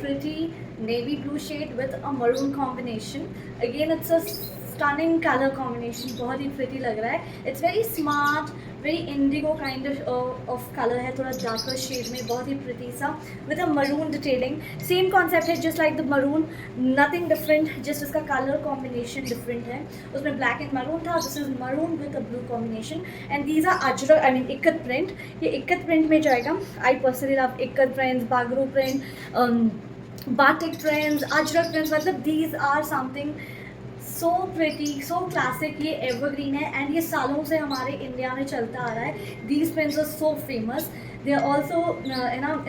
pretty navy blue shade with a maroon combination. Again, it's a stunning color combination, बहुत ही pretty लग रहा है. It's very smart, very indigo kind of color है, थोड़ा darker shade में, बहुत ही pretty सा with a maroon detailing. Same concept है, just like the maroon, nothing different, just इसका color combination different है. उसमें black and maroon था, this is maroon with a blue combination. And these are ajrak, I mean ikat print. ये ikat print में जाएगा. I personally love ikat prints, bagru print, batik prints, ajrak prints. मतलब these are something so pretty, so classic. ये evergreen है and ये सालों से हमारे इंडिया में चलता आ रहा है. These prints are so famous. They are also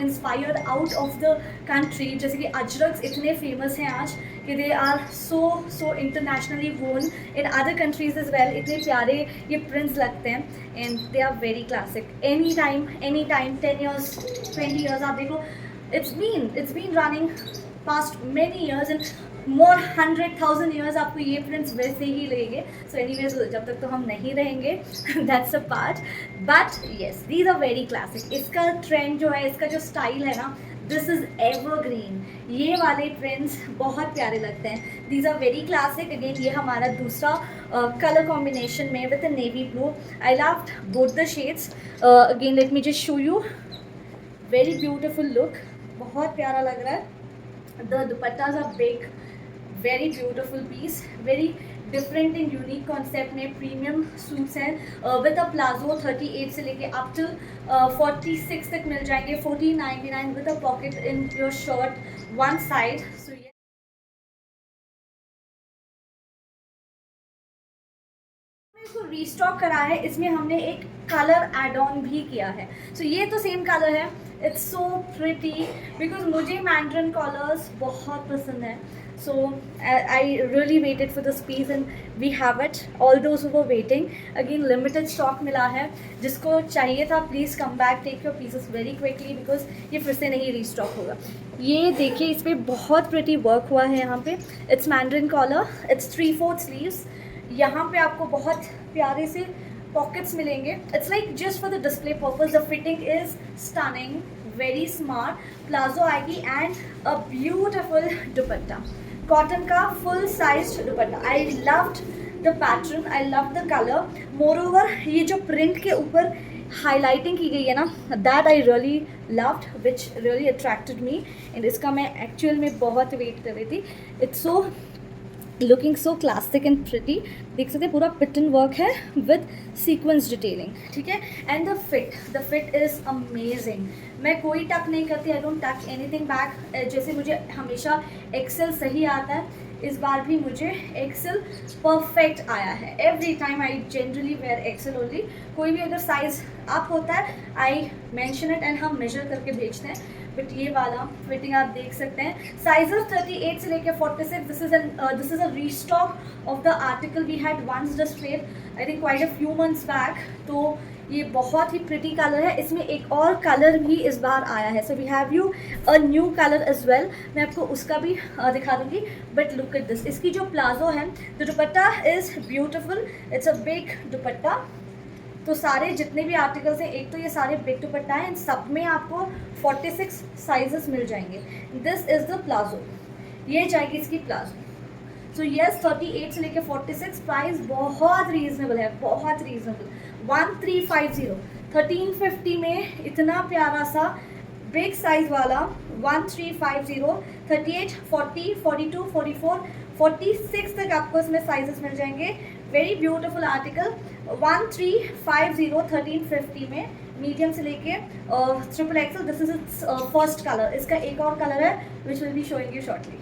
inspired out of the country. जैसे कि अजरक्स इतने फेमस हैं आज कि they are so internationally won in other countries as well. इतने प्यारे ये प्रिंट्स लगते हैं and they are very classic. Any time 10 years 20 years आप देखो, it's been running past many years and more 100,000 years आपको ये प्रिंट्स वैसे ही लगेंगे. सो एनीवेज जब तक तो हम नहीं रहेंगे, that's a part. But yes, these are very classic. इसका ट्रेंड जो है, इसका जो स्टाइल है ना, दिस इज़ एवरग्रीन. ये वाले प्रिंट्स बहुत प्यारे लगते हैं. These are very classic. Again ये हमारा दूसरा कलर कॉम्बिनेशन में with navy blue. I love both the shades. Again let me just show you. Very beautiful look, बहुत प्यारा लग रहा है. The dupattas are big, very beautiful piece, very different and unique concept में premium suits हैं with a plazo 38 से लेके up to 46 तक मिल जाएंगे. 1499 with a pocket in your shirt one side. So yeah. इसको रीस्टॉक करा है. इसमें हमने एक कलर एड ऑन भी किया है. सो ये तो सेम कलर है. इट्स सो प्रिटी बिकॉज मुझे मैंड्रिन कलर्स बहुत पसंद है. So I really waited for this piece and we have it. All those who were waiting, again limited stock मिला है. जिसको चाहिए था please come back, take your pieces very quickly because ये फिर से नहीं रीस्टॉक होगा. ये देखिए, इस पर बहुत प्रिटी वर्क हुआ है. यहाँ पे it's mandarin collar, it's 3/4 sleeves. यहाँ पे आपको बहुत प्यारे से पॉकेट्स मिलेंगे. It's like just for the display purpose. The fitting is stunning, very smart. Palazzo आएगी and a beautiful dupatta, cotton का full size dupatta. I loved the pattern, I love the colour. Moreover ये जो print के ऊपर highlighting की गई है ना, that I really loved, which really attracted me. And इसका मैं एक्चुअल में बहुत वेट कर रही थी. It's so looking so classic and pretty. देख सकते हैं पूरा पिटन वर्क है विद सीक्वेंस डिटेलिंग. ठीक है. And the fit is amazing. मैं कोई टक नहीं करती, आई डोंट टक एनीथिंग बैक. जैसे मुझे हमेशा एक्सेल सही आता है, इस बार भी मुझे एक्सेल परफेक्ट आया है. Every time I generally wear XL only. कोई भी अगर साइज अप होता है आई मेंशन इट एंड हम मेजर करके भेजते हैं. बट ये वाला फिटिंग आप देख सकते हैं. साइजेस 38 से लेकर 46. This is a restock of the article we had once displayed I think quite a few months back. तो ये बहुत ही प्रिटी कलर है. इसमें एक और कलर भी इस बार आया है. So we have you a new colour as well. मैं आपको उसका भी दिखा दूंगी. But look at this. इसकी जो प्लाजो है, the dupatta is beautiful. It's a big dupatta. तो सारे जितने भी आर्टिकल्स हैं, एक तो ये सारे बिग दुपट्टा हैं, सब में आपको 46 साइजेस मिल जाएंगे. This is the palazzo. ये जाएगी इसकी प्लाजो. सो येस, 38 से लेकर 46. प्राइस बहुत रीजनेबल है, बहुत रीजनेबल. 1350. 1350 में इतना प्यारा सा बिग साइज वाला 1350. 38, 40, 42, 44, 46 तक आपको इसमें साइजेस मिल जाएंगे. Very beautiful article. 1350 1350 में मीडियम से लेके triple axle. This is it's first colour. इसका एक और कलर है which will be showing you shortly.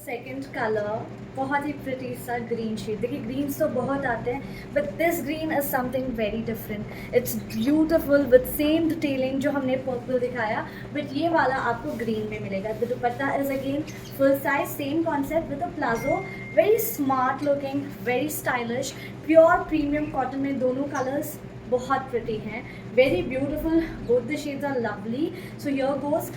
Second colour बहुत ही प्रिटी सा ग्रीन शेड. देखिए ग्रीन्स तो बहुत आते हैं but this green is something very different. It's beautiful with same detailing जो हमने पर्पल दिखाया, बट ये वाला आपको ग्रीन में मिलेगा. The dupatta is again full size, same concept with a palazzo. Very smart looking, very stylish, pure premium cotton में दोनों कलर्स बहुत प्रिटी हैं. Very beautiful, both the shades are lovely. So here goes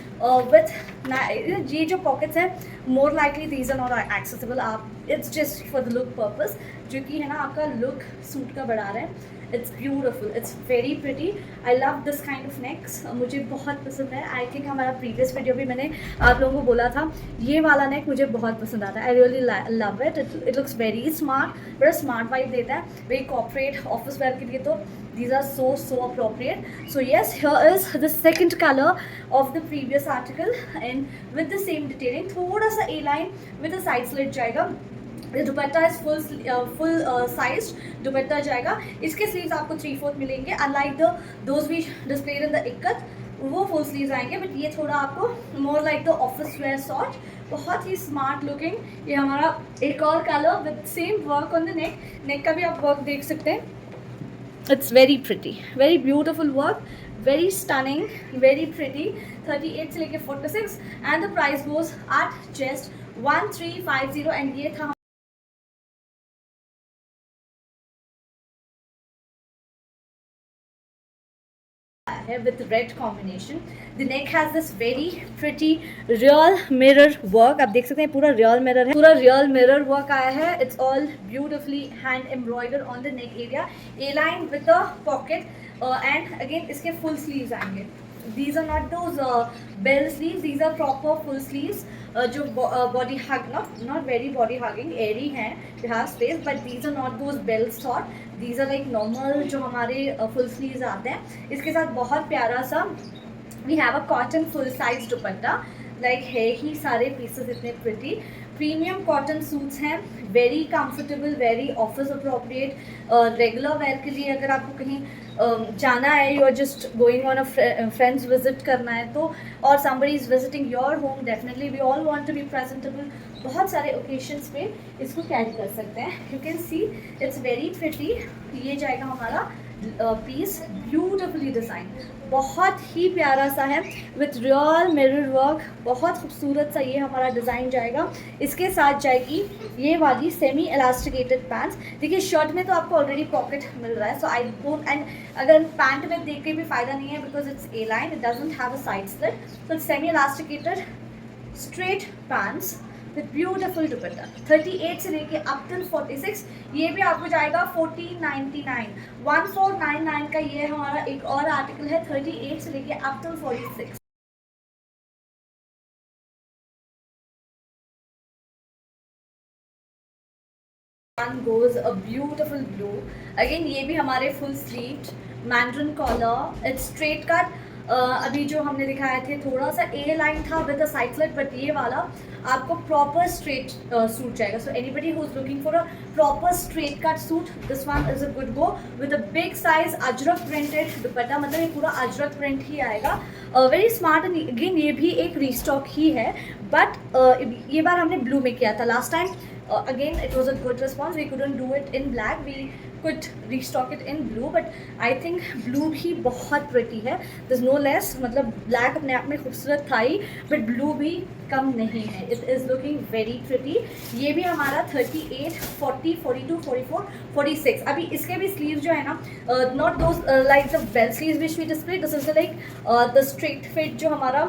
with ये जो pockets हैं, more likely these are not accessible. आप it's just for the look purpose, जो कि है ना आपका लुक सूट का बढ़ा रहे हैं. It's beautiful, it's very pretty. I love this kind of next, मुझे बहुत पसंद है। आई थिंक हमारा प्रीवियस वीडियो भी मैंने आप लोगों को बोला था, ये वाला नेक मुझे बहुत पसंद आता है। I really love it, it looks very smart, बड़ा स्मार्ट वाइब देता है, वेरी कॉर्पोरेट ऑफिस वेयर के लिए तो these are so appropriate. So yes, here is the second color of the previous article and with the same detailing, थोड़ा सा A line with a side slit जाएगा। Dupatta is full size dupatta जाएगा। इसके sleeves आपको 3/4 मिलेंगे, unlike the those we displayed in the ikat, वो full sleeves आएंगे, but ये थोड़ा आपको more like the office wear sort, बहुत ही स्मार्ट लुकिंग। ये हमारा एक और colour with same work on the neck, neck का भी आप वर्क देख सकते हैं। It's very pretty, very beautiful work, very stunning, very pretty। 38 से लेके 46 and the price goes at just 1350 and ये था with red combination। The neck has this very pretty real mirror work, आप देख सकते हैं पूरा real mirror है, पूरा real mirror work आया है। It's all beautifully hand embroidered on the neck area, A line with a pocket and again इसके full sleeves आएंगे। These are not those bell sleeves, these are proper full sleeves जो body hug, not very body hugging, airy हैं, they have space, but these are not those bell sort, these are like normal जो हमारे full sleeves आते हैं। इसके साथ बहुत प्यारा सा we have a cotton full size dupatta, like है ही सारे पीसेस इतने प्रिटी। प्रीमियम कॉटन सूट्स हैं, very comfortable, very office appropriate, regular wear के लिए अगर आपको कहीं जाना है, you are just going on a friends visit करना है तो, और somebody is visiting your home, definitely we all want to be presentable, बहुत सारे ओकेशंस पे इसको कैरी कर सकते हैं। You can see it's very pretty. ये जाएगा हमारा पीस, ब्यूटिफुली डिज़ाइन, बहुत ही प्यारा सा है विथ रियल मिरर वर्क, बहुत खूबसूरत सा ये हमारा डिज़ाइन जाएगा। इसके साथ जाएगी ये वाली सेमी इलास्टिकेटेड पैंट्स। देखिए शर्ट में तो आपको ऑलरेडी पॉकेट मिल रहा है, सो आई डोंट, एंड अगर पैंट में देख के भी फ़ायदा नहीं है because it's a line, it doesn't have a side slit, so it's semi elasticated straight pants with beautiful dupatta. 38 से लेके अप टिल 46, ये भी आपको जाएगा 1499, 1499 का ये हमारा एक और आर्टिकल है। 38 से लेके up till 46 goes a beautiful blue, again ये भी हमारे full sleeved mandarin collar, it's straight cut. अभी जो हमने दिखाए थे थोड़ा सा ए लाइन था with a side slit, but ये वाला आपको प्रॉपर स्ट्रेट सूट जाएगा। So anybody who is looking for a proper straight cut suit, this one is a good go with a big size ajrak printed dupatta, मतलब ये पूरा Ajrak print ही आएगा। Very smart, and again ये भी एक रीस्टॉक ही है, but ये बार हमने ब्लू में किया था last time. Again it was a good response, we couldn't do it in black, we could restock it in blue, but I think blue भी बहुत pretty है, there's no less, मतलब black अपने आप में खूबसूरत था ही, but blue भी कम नहीं है, it is looking very pretty। ये भी हमारा 38, 40, 42, 44, 46, अभी इसके भी sleeves जो है ना, not those like the bell sleeves which we displayed, this is the like the straight fit जो हमारा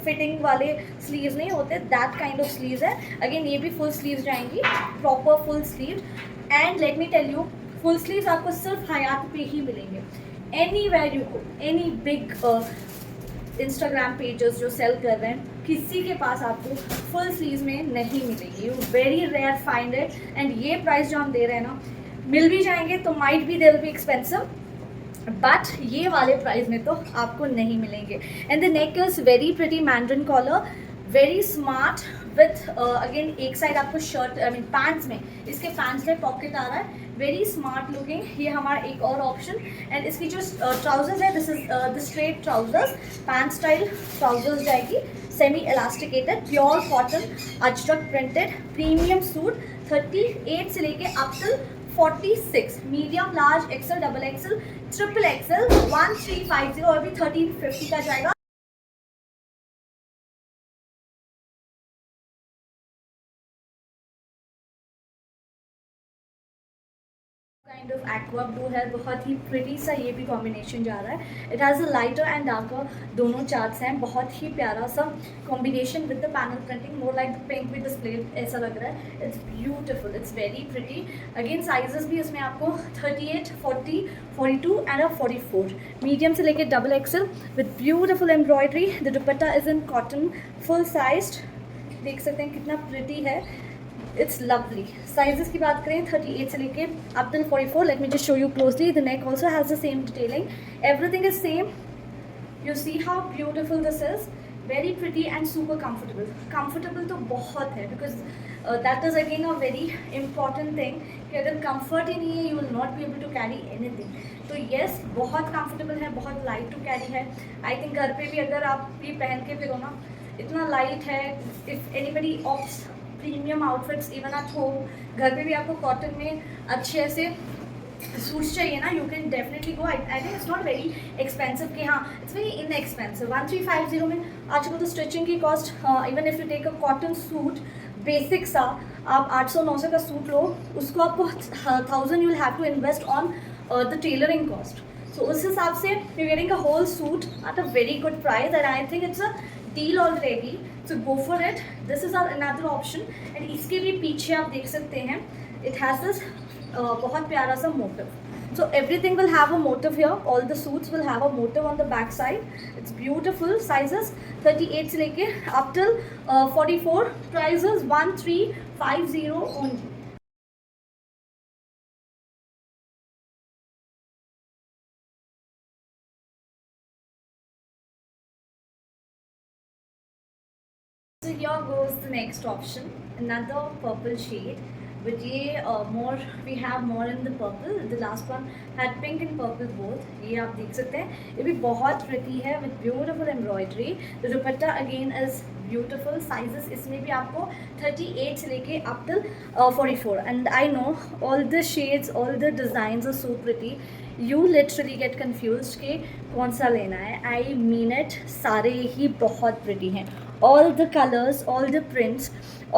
fitting वाले sleeves नहीं होते, that kind of sleeves है। again ये भी full sleeves जाएंगे, proper full sleeve, and let me tell you full sleeves आपको सिर्फ हयात पे ही मिलेंगे। Any where you go, any big Instagram pages जो सेल कर रहे हैं, किसी के पास आपको फुल स्लीव्स में नहीं मिलेगी, you very rare find it, and ये प्राइस जो हम दे रहे हैं ना, मिल भी जाएंगे तो might be they will be expensive, but ये वाले प्राइस में तो आपको नहीं मिलेंगे। And the neck is very pretty mandarin collar, very smart with again एक साइड आपको शर्ट, आई मीन पैंट्स में, इसके पैंट्स में पॉकेट आ रहा है, वेरी स्मार्ट लुकिंग। ये हमारा एक और ऑप्शन, एंड इसकी जो ट्राउजर्स है, this is the straight trousers, pant style trousers जाएगी, semi elasticated, pure cotton ajrak printed premium suit. 38 से लेके up till 46, medium, large, XL, double XL, triple XL, 1350 और भी 1350 का जाएगा। काइंड ऑफ एक्वा ब्लू है, बहुत ही प्रिटी सा ये भी कॉम्बिनेशन जा रहा है. It has a lighter and darker, दोनों चार्ट्स हैं. बहुत ही प्यारा सा combination with the panel printing, more like the pink with display ऐसा लग रहा है. It's beautiful, it's very pretty. Again sizes भी इसमें आपको 38, 40, 42 एंड 44, मीडियम से लेके double axle with beautiful embroidery. The dupatta is in cotton, full sized. देख सकते हैं कितना प्रिटी है. It's lovely. साइजेस की बात करें 38 से लेके up till 44. Let me just show you closely. The neck also has the same detailing. Everything is same. You see how beautiful this is. Very pretty and super comfortable. Comfortable तो बहुत है, because that is again a very important thing कि अगर comfort ही नहीं है you will not be able to carry anything. तो yes, बहुत कंफर्टेबल है, बहुत लाइट टू कैरी है. आई थिंक घर पे भी अगर आप ये पहन के फिरो ना, इतना लाइट है. If anybody opts premium outfits even at home, घर पे भी आपको कॉटन में अच्छे ऐसे सूट्स चाहिए ना, you can definitely go. I think it's not very expensive कि हाँ, इट्स वेरी इनएक्सपेंसिव. 1350 में आजकल तो स्टिचिंग की cost, even if you take a cotton suit basic सा, आप 800-900 का सूट लो, उसको आपको 1000 you will have to invest on the tailoring cost. So उस हिसाब से you getting a whole suit at a very good price, and I think it's a deal already. So go for it. This is our another option. And इसके भी पीछे आप देख सकते हैं इट हैज़ दिस बहुत प्यारा सा motive. So everything will have a motive here. All the suits will have a motive on the back side. It's beautiful. Sizes 38 से लेके up till 44. Prices 1350 only. So here goes the next option. Another purple shade. But ये more we have more in the purple. The last one had pink and purple both. ये आप देख सकते हैं, ये भी बहुत pretty है with beautiful embroidery. The dupatta again is beautiful. Sizes इसमें भी आपको 38 से लेके up till 44. And I know all the shades, all the designs are so pretty. You literally get confused कि कौन सा लेना है. I mean it, सारे ही बहुत pretty हैं. All the colors, all the prints,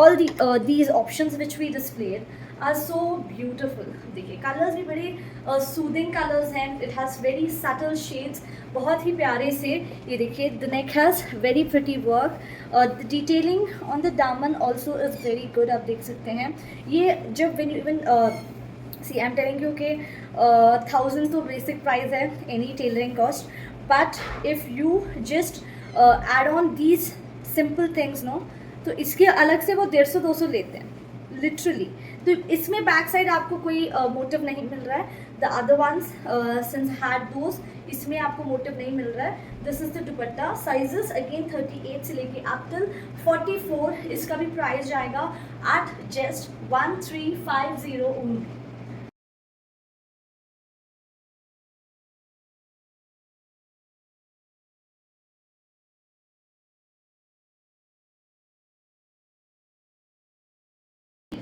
all the these options which we displayed are so beautiful. देखिए colours भी बड़े सूदिंग कलर्स हैं. It has very subtle shades, बहुत ही प्यारे से. ये देखिए the neck has very pretty work. The detailing on the दामन ऑल्सो इज़ वेरी गुड. आप देख सकते हैं ये जब when even see I'm telling you कि 1000 तो बेसिक प्राइस है any tailoring cost. But if you just add on these simple things no, तो इसके अलग से वो 150-200 लेते हैं लिटरली. तो इसमें बैक साइड आपको कोई मोटिव नहीं मिल रहा है. The other ones since had those, इसमें आपको मोटिव नहीं मिल रहा है. This is the dupatta. Sizes again 38 से लेके अप टिल 44. इसका भी प्राइस जाएगा at just 1350 only.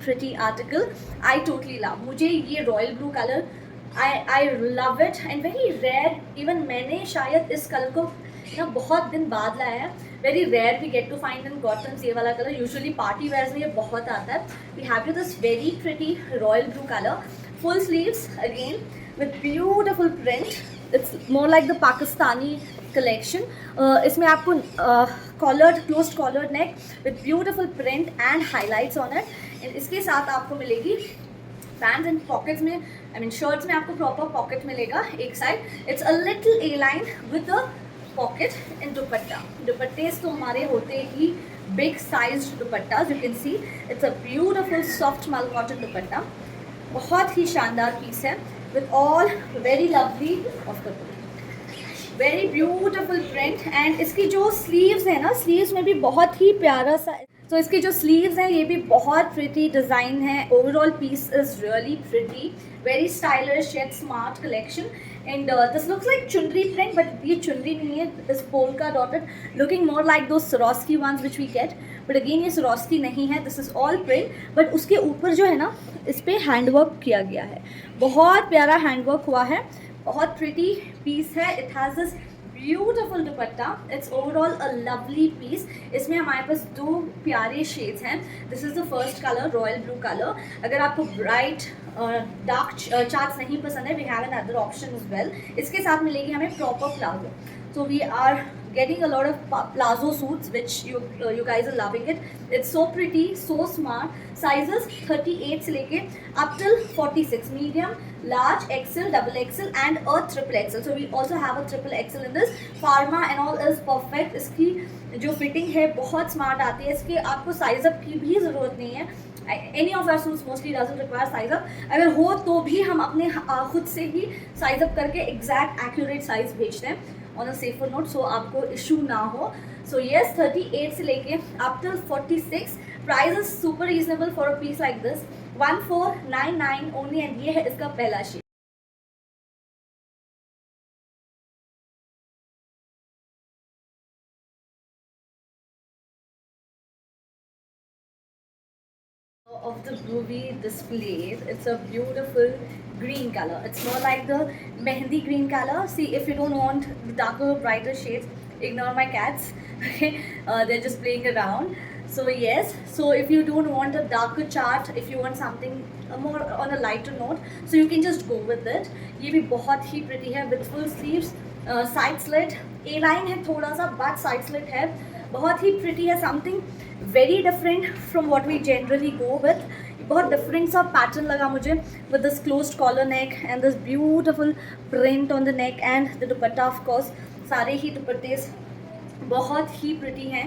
pretty article. I totally love. मुझे ये royal blue colour I love it and very rare. even मैंने शायद इस कलर को ना बहुत दिन बाद लाया है. Very rare we get to find in cotton ये वाला कलर. यूजुअली पार्टी वेयर्स में ये बहुत आता है. We have you this very pretty royal blue colour. Full sleeves again with beautiful print. It's more like the Pakistani collection. इसमें आपको collared closed collared neck with beautiful print and highlights on it. इसके साथ आपको मिलेगी pants and pockets में, I mean shirts में आपको proper pocket मिलेगा एक side. It's a little A line with a pocket in dupatta. दुपट्टे तो हमारे होते ही big size dupatta. You can see it's a beautiful soft mul cotton dupatta. बहुत ही शानदार पीस है with all very lovely of the very beautiful print. And इसकी जो स्लीव्स है ना, स्लीव्स में भी बहुत ही प्यारा सा. तो इसकी जो स्लीव्स हैं ये भी बहुत प्रिटी डिज़ाइन है. Overall piece is really pretty, very stylish yet smart collection. And this looks like chunri print, but ये चुनरी नहीं है. This polka dotted looking more like those Swarovski ones which we get, but again ये Swarovski नहीं है. This is all print, but उसके ऊपर जो है ना इस पर हैंडवर्क किया गया है. बहुत प्यारा हैंडवर्क हुआ है. बहुत प्रिटी पीस है. It has this beautiful dupatta, it's overall a lovely piece. इसमें हमारे पास दो प्यारे शेड्स हैं। This is the first colour, royal blue colour. अगर आपको ब्राइट डार्क चार्ट्स नहीं पसंद है, we have an other option as well. इसके साथ मिलेगी हमें proper palazzo. So we are getting a lot of plazo suits which you guys are loving it. It's so pretty, so smart. Sizes 38 से लेके up till 46, medium, large, XL, double XL and a triple XL. So we also have a triple XL in this. Pharma and all is perfect. इसकी जो fitting है बहुत smart आती है। इसके आपको साइज अप की भी ज़रूरत नहीं है। Any of our suits mostly doesn't require size up. अगर हो तो भी हम अपने खुद से ही साइज अप करके एग्जैक्ट एक्यूरेट साइज भेजते हैं on a safer note, so आपको इशू ना हो। सो येस, 38 से लेके up till 46। Price is super reasonable for a piece like this, 1499 only. And ये है इसका पहला शेड। Of the Ruby displays, it's a beautiful green color. It's more like the mehendi green color. See, if you don't want the darker brighter shades, ignore my cats. Okay, they're just playing around. So yes, so if you don't want a darker chart, if you want something more on a lighter note, so you can just go with it. ये भी बहुत ही pretty है with full sleeves, side slit, A line है थोड़ा सा, but side slit है, बहुत ही pretty है, something very different from what we generally go with. बहुत डिफरेंट सा पैटर्न लगा मुझे with this closed collar neck and this beautiful print on the neck and the dupatta of course. सारे ही दुपट्टे बहुत ही प्रिटी हैं।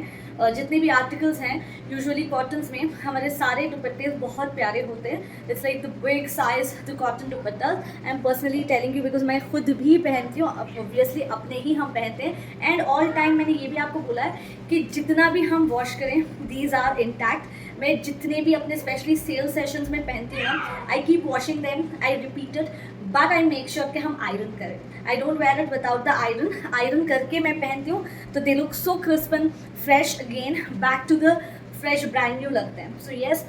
जितने भी आर्टिकल्स हैं यूजुअली कॉटन्स में, हमारे सारे दुपट्टे बहुत प्यारे होते हैं। It's like the big size the cotton dupatta. I am personally telling you because मैं खुद भी पहनती हूँ, ऑब्वियसली अपने ही हम पहनते हैं। एंड ऑल टाइम मैंने ये भी आपको बोला है कि जितना भी हम वॉश करें दीज आर इंटैक्ट। मैं जितने भी अपने स्पेशली सेल सेशंस में पहनती हूँ, I keep washing them, I repeat it, but I make sure कि हम आयरन करें। I don't wear it without the iron. Iron करके मैं पहनती हूँ तो they look so crisp and fresh again, back to the fresh brand new लगते हैं। So yes,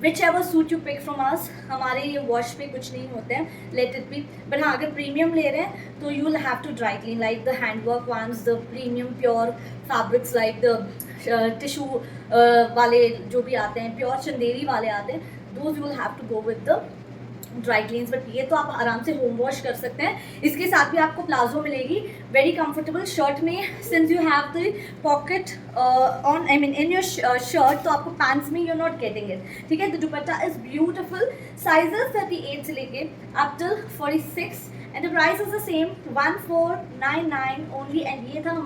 whichever suit you pick from us, हमारे ये वॉश पे कुछ नहीं होते हैं, लेट इट बी। बट हाँ, अगर प्रीमियम ले रहे हैं तो you will have to dry clean like the handwork once, the premium pure fabrics like the tissue वाले जो भी आते हैं, प्योर चंदेरी वाले आते हैं, those you will have to go with the dry cleans. But ये तो आप आराम से होम वॉश कर सकते हैं। इसके साथ भी आपको प्लाजो मिलेगी, वेरी कंफर्टेबल शर्ट में। Since you have the pocket on, I mean in your shirt, तो आपको पैंट्स में you are not getting it. ठीक है, the dupatta is beautiful. Sizes 38 से लेके up till 46 and the price is the same, 1499 only. And ये था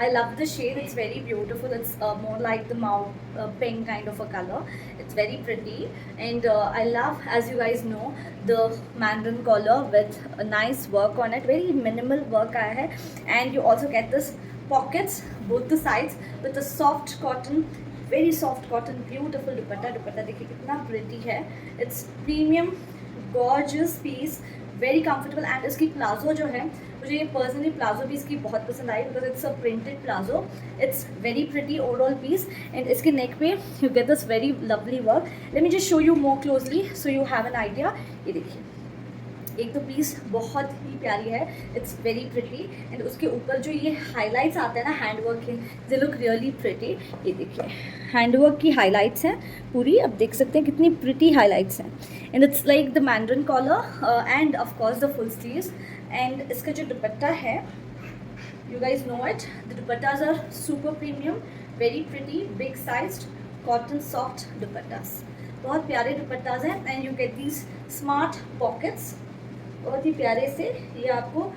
I love the shade, it's very beautiful. It's more like the mauve pink kind of a color. It's very pretty. And I love, as you guys know, the mandarin collar with a nice work on it. Very minimal work aaya hai. And you also get this pockets, both the sides, with a soft cotton, very soft cotton, beautiful dupatta. Dupatta देखिए कितना pretty है. It's premium, gorgeous piece. Very comfortable. And इसकी palazzo जो है, मुझे ये personally palazzo भी इसकी बहुत पसंद आई because it's a printed palazzo. It's very pretty overall piece. And इसके नेक पे you get this very lovely work. Let me just show you more closely so you have an idea. ये देखिए, एक तो पीस बहुत ही प्यारी है, it's very pretty. And उसके ऊपर जो ये हाईलाइट्स आते हैं ना हैंडवर्क के, दे लुक रियली प्रिटी। ये देखिए हैंडवर्क की हाईलाइट्स हैं पूरी, आप देख सकते हैं कितनी प्रिटी हाईलाइट्स हैं। And it's like the mandarin collar and of course the full sleeves. And इसका जो दुपट्टा है, you guys know it, the dupattas are super premium, very pretty, big sized cotton soft dupattas। बहुत प्यारे दुपट्टास हैं। And you get these smart pockets, बहुत ही प्यारे से। ये आपको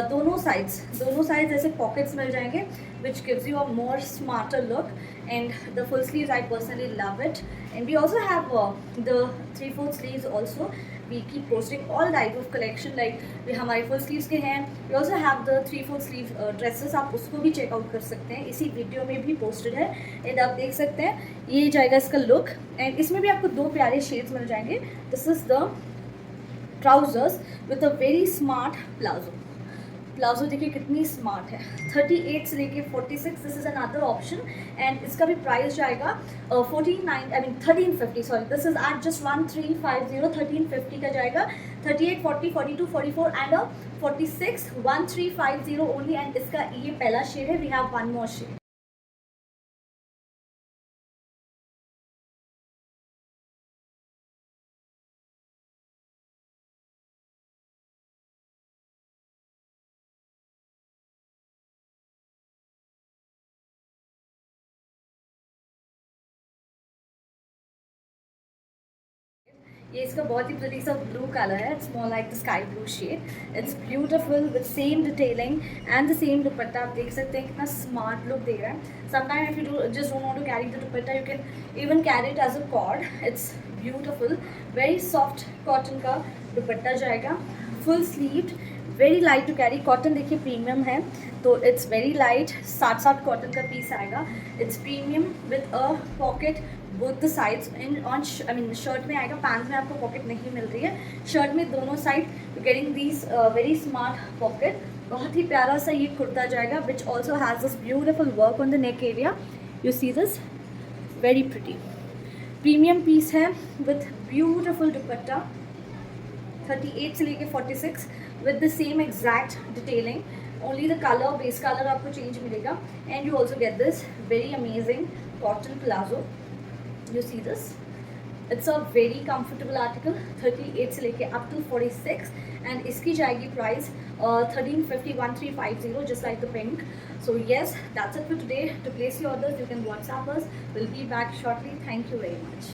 दोनों साइड्स ऐसे पॉकेट्स मिल जाएंगे which gives you a more smarter look. And the full sleeves I personally love it. And we also have the 3/4 sleeves also. We keep posting all type of collection, like we हमारे full sleeves के हैं। We also have the 3/4 sleeve dresses, आप उसको भी checkout कर सकते हैं, इसी वीडियो में भी पोस्टेड है। एंड आप देख सकते हैं ये जाएगा इसका लुक। एंड इसमें भी आपको दो प्यारे शेड्स मिल जाएंगे। This is the trousers with a very smart plazo। Palazzo देखिए कितनी स्मार्ट है, 38 से लेके 46, this is another option and इसका भी प्राइस जाएगा 1350, sorry this is at just 1350, 1350 का जाएगा, 38, 40, 42, 44 एंड 46, 1350 ओनली एंड इसका ये पहला शेड है, we have one more shade. ये इसका बहुत ही प्रिटी सा ब्लू कलर है, it's more like the sky blue shade, it's beautiful with same detailing and the same dupatta. आप देख सकते हैं कितना स्मार्ट लुक दे रहा है. Sometime if you just don't want to carry the dupatta, you can even carry it as a cord. It's beautiful, very soft cotton का दुपट्टा जाएगा, full sleeved, very light to carry. Cotton देखिए premium है तो it's very light, 60 cotton का piece आएगा. It's premium with a pocket both the sides. In on I mean shirt में आएगा, pant में आपको पॉकेट नहीं मिल रही है, शर्ट में दोनों side you getting these very smart pocket. बहुत ही प्यारा सा ये कुर्ता जाएगा which also has this beautiful work on the neck area. You see this, very pretty premium piece है विथ ब्यूटिफुल दुपट्टा, 38 से लेके 46 with the same exact detailing. Only the colour, base colour आपको चेंज मिलेगा and you also get this very amazing cotton palazzo. You see this, it's a very comfortable article, 38 से लेके up to 46 and इसकी जाएगी price 1350, 1350, just like the pink. So yes, that's it for today. To place your orders you can WhatsApp us. We'll be back shortly. Thank you very much.